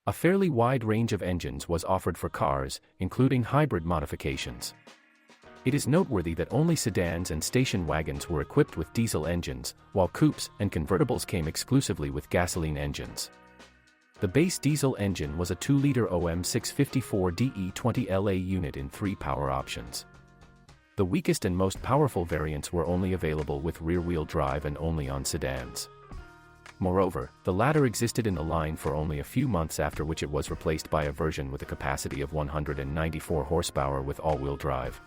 A fairly wide range of engines was offered for cars, including hybrid modifications. It is noteworthy that only sedans and station wagons were equipped with diesel engines, while coupes and convertibles came exclusively with gasoline engines. The base diesel engine was a 2-liter OM654 DE20LA unit in 3 power options. The weakest and most powerful variants were only available with rear-wheel drive and only on sedans. Moreover, the latter existed in the line for only a few months, after which it was replaced by a version with a capacity of 194 horsepower with all-wheel drive.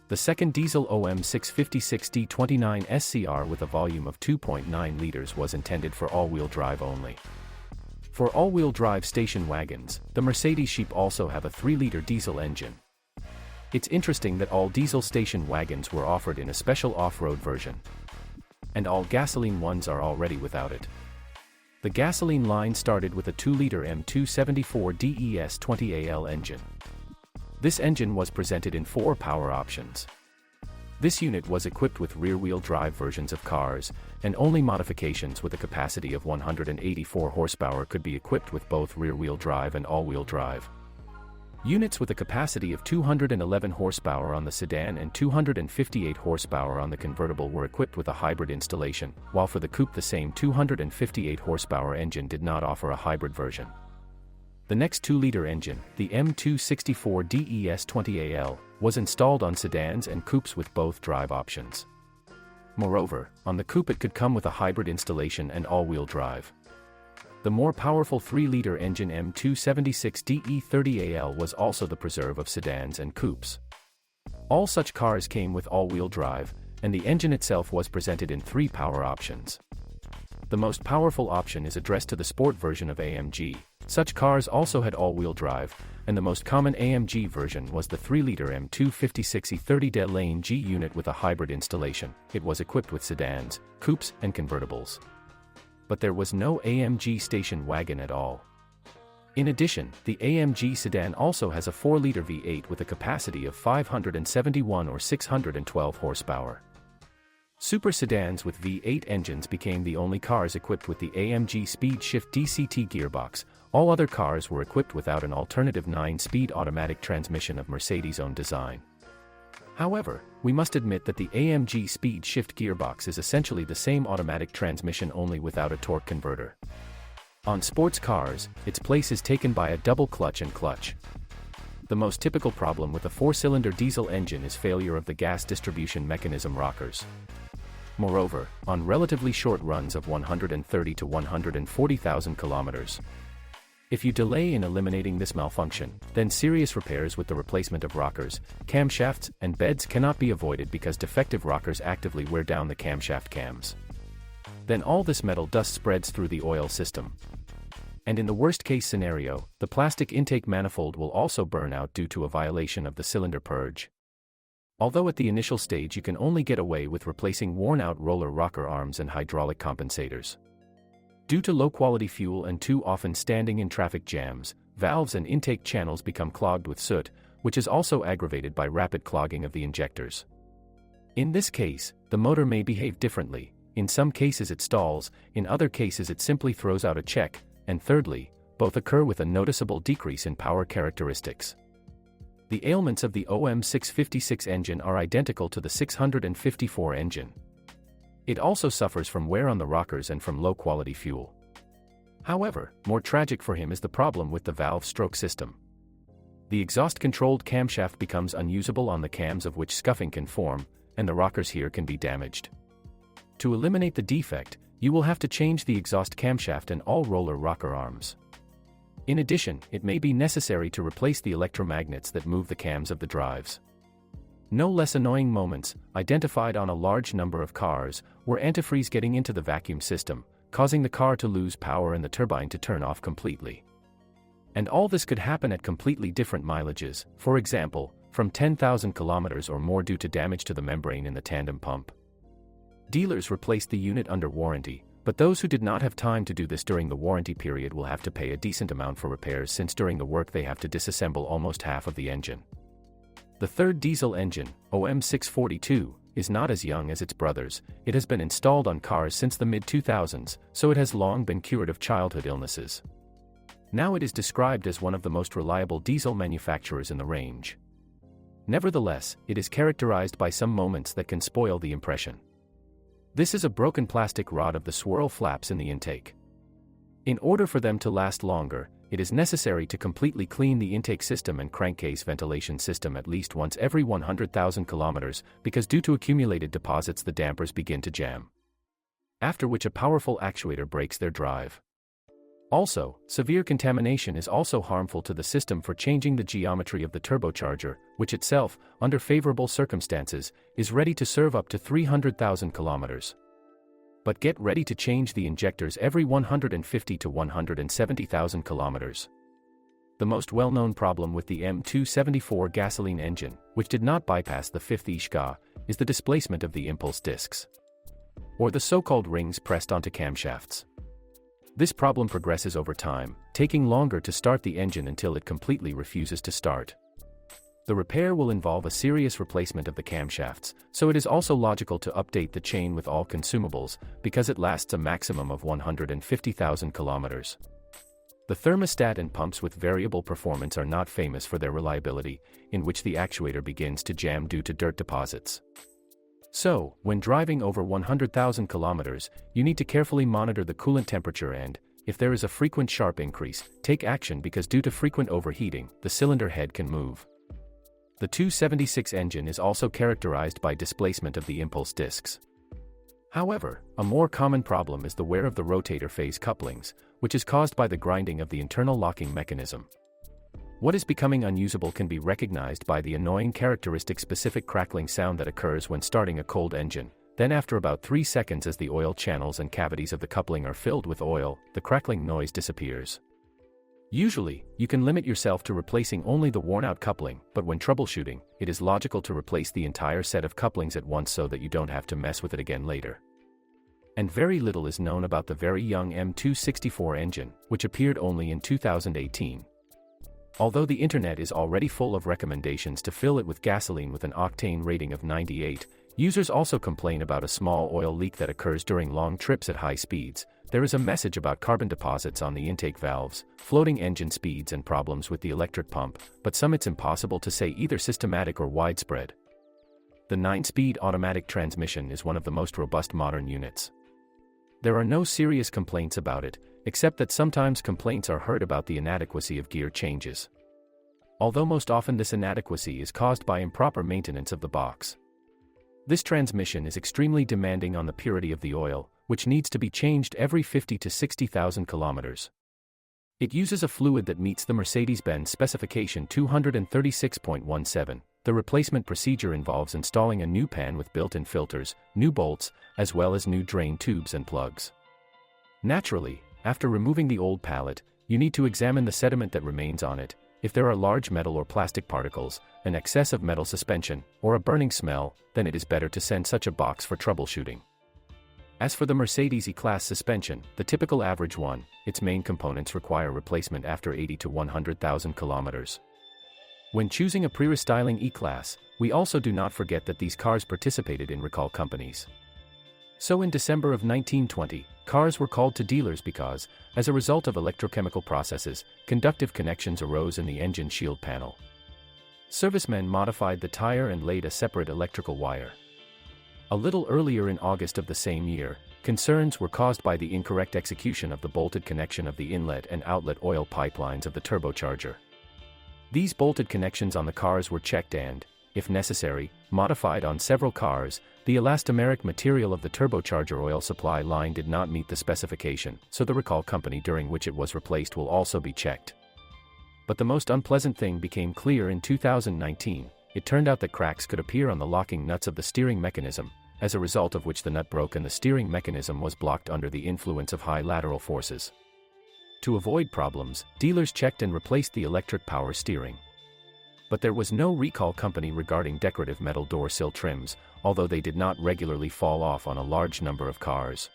The second diesel OM656 D29 SCR with a volume of 2.9 liters was intended for all-wheel drive only. For all-wheel drive station wagons, the Mercedes Sheep also have a 3-liter diesel engine. It's interesting that all diesel station wagons were offered in a special off-road version, and all gasoline ones are already without it. The gasoline line started with a 2-liter M274 DES20AL engine. This engine was presented in 4 power options. This unit was equipped with rear-wheel drive versions of cars, and only modifications with a capacity of 184 horsepower could be equipped with both rear-wheel drive and all-wheel drive. Units with a capacity of 211 horsepower on the sedan and 258 horsepower on the convertible were equipped with a hybrid installation, while for the coupe the same 258 horsepower engine did not offer a hybrid version. The next 2-liter engine, the M264 DES20AL, was installed on sedans and coupes with both drive options. Moreover, on the coupe it could come with a hybrid installation and all-wheel drive. The more powerful 3-liter engine M276 DE30AL was also the preserve of sedans and coupes. All such cars came with all-wheel drive, and the engine itself was presented in 3 power options. The most powerful option is addressed to the sport version of AMG. Such cars also had all-wheel drive, and the most common AMG version was the 3-liter M256 E30 Lane G unit with a hybrid installation. It was equipped with sedans, coupes, and convertibles. But there was no AMG station wagon at all. In addition, the AMG sedan also has a 4-liter V8 with a capacity of 571 or 612 horsepower. Super sedans with V8 engines became the only cars equipped with the AMG Speed Shift DCT gearbox. All other cars were equipped without an alternative 9-speed automatic transmission of Mercedes' own design. However, we must admit that the AMG Speed Shift gearbox is essentially the same automatic transmission, only without a torque converter. On sports cars, its place is taken by a double clutch and clutch. The most typical problem with a 4-cylinder diesel engine is failure of the gas distribution mechanism rockers. Moreover, on relatively short runs of 130 to 140,000 kilometers, if you delay in eliminating this malfunction, then serious repairs with the replacement of rockers, camshafts, and beds cannot be avoided, because defective rockers actively wear down the camshaft cams. Then all this metal dust spreads through the oil system. And in the worst-case scenario, the plastic intake manifold will also burn out due to a violation of the cylinder purge. Although at the initial stage you can only get away with replacing worn-out roller rocker arms and hydraulic compensators. Due to low-quality fuel and too often standing in traffic jams, valves and intake channels become clogged with soot, which is also aggravated by rapid clogging of the injectors. In this case, the motor may behave differently. In some cases it stalls, in other cases it simply throws out a check, and thirdly, both occur with a noticeable decrease in power characteristics. The ailments of the OM656 engine are identical to the 654 engine. It also suffers from wear on the rockers and from low-quality fuel. However, more tragic for him is the problem with the valve stroke system. The exhaust-controlled camshaft becomes unusable on the cams, of which scuffing can form, and the rockers here can be damaged. To eliminate the defect, you will have to change the exhaust camshaft and all roller rocker arms. In addition, it may be necessary to replace the electromagnets that move the cams of the drives. No less annoying moments, identified on a large number of cars, were antifreeze getting into the vacuum system, causing the car to lose power and the turbine to turn off completely. And all this could happen at completely different mileages, for example, from 10,000 kilometers or more, due to damage to the membrane in the tandem pump. Dealers replaced the unit under warranty, but those who did not have time to do this during the warranty period will have to pay a decent amount for repairs, since during the work they have to disassemble almost half of the engine. The third diesel engine, OM642, is not as young as its brothers. It has been installed on cars since the mid-2000s, so it has long been cured of childhood illnesses. Now it is described as one of the most reliable diesel manufacturers in the range. Nevertheless, it is characterized by some moments that can spoil the impression. This is a broken plastic rod of the swirl flaps in the intake. In order for them to last longer, it is necessary to completely clean the intake system and crankcase ventilation system at least once every 100,000 kilometers, because due to accumulated deposits the dampers begin to jam. After which a powerful actuator breaks their drive. Also, severe contamination is also harmful to the system for changing the geometry of the turbocharger, which itself, under favorable circumstances, is ready to serve up to 300,000 kilometers. But get ready to change the injectors every 150 to 170,000 kilometers. The most well-known problem with the M274 gasoline engine, which did not bypass the fifth ISCA, is the displacement of the impulse discs, or the so-called rings pressed onto camshafts. This problem progresses over time, taking longer to start the engine until it completely refuses to start. The repair will involve a serious replacement of the camshafts, so it is also logical to update the chain with all consumables, because it lasts a maximum of 150,000 kilometers. The thermostat and pumps with variable performance are not famous for their reliability, in which the actuator begins to jam due to dirt deposits. So, when driving over 100,000 kilometers, you need to carefully monitor the coolant temperature and, if there is a frequent sharp increase, take action because due to frequent overheating, the cylinder head can move. The 276 engine is also characterized by displacement of the impulse discs. However, a more common problem is the wear of the rotator phase couplings, which is caused by the grinding of the internal locking mechanism. What is becoming unusable can be recognized by the annoying characteristic specific crackling sound that occurs when starting a cold engine. Then after about 3 seconds, as the oil channels and cavities of the coupling are filled with oil, the crackling noise disappears. Usually, you can limit yourself to replacing only the worn-out coupling, but when troubleshooting, it is logical to replace the entire set of couplings at once so that you don't have to mess with it again later. And very little is known about the very young M264 engine, which appeared only in 2018. Although the internet is already full of recommendations to fill it with gasoline with an octane rating of 98, users also complain about a small oil leak that occurs during long trips at high speeds. There is a message about carbon deposits on the intake valves, floating engine speeds and problems with the electric pump, but some it's impossible to say either systematic or widespread. The 9-speed automatic transmission is one of the most robust modern units. There are no serious complaints about it, except that sometimes complaints are heard about the inadequacy of gear changes. Although most often this inadequacy is caused by improper maintenance of the box. This transmission is extremely demanding on the purity of the oil, which needs to be changed every 50 to 60,000 kilometers. It uses a fluid that meets the Mercedes-Benz specification 236.17. The replacement procedure involves installing a new pan with built-in filters, new bolts, as well as new drain tubes and plugs. Naturally, after removing the old pallet, you need to examine the sediment that remains on it. If there are large metal or plastic particles, an excess of metal suspension, or a burning smell, then it is better to send such a box for troubleshooting. As for the Mercedes E-Class suspension, the typical average one, its main components require replacement after 80 to 100,000 kilometers. When choosing a pre-restyling E-Class, we also do not forget that these cars participated in recall companies. So in December of 1920, cars were called to dealers because, as a result of electrochemical processes, conductive connections arose in the engine shield panel. Servicemen modified the tire and laid a separate electrical wire. A little earlier in August of the same year, concerns were caused by the incorrect execution of the bolted connection of the inlet and outlet oil pipelines of the turbocharger. These bolted connections on the cars were checked and, if necessary, modified on several cars. The elastomeric material of the turbocharger oil supply line did not meet the specification, so the recall company during which it was replaced will also be checked. But the most unpleasant thing became clear in 2019. It turned out that cracks could appear on the locking nuts of the steering mechanism, as a result of which the nut broke and the steering mechanism was blocked under the influence of high lateral forces. To avoid problems, dealers checked and replaced the electric power steering. But there was no recall company regarding decorative metal door sill trims, although they did not regularly fall off on a large number of cars.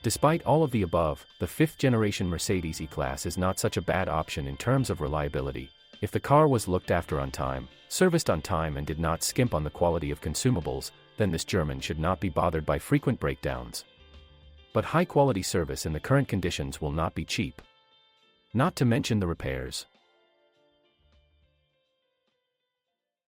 Despite all of the above, the 5th-generation Mercedes E-Class is not such a bad option in terms of reliability. If the car was looked after on time, serviced on time and did not skimp on the quality of consumables, then this German should not be bothered by frequent breakdowns. But high-quality service in the current conditions will not be cheap. Not to mention the repairs.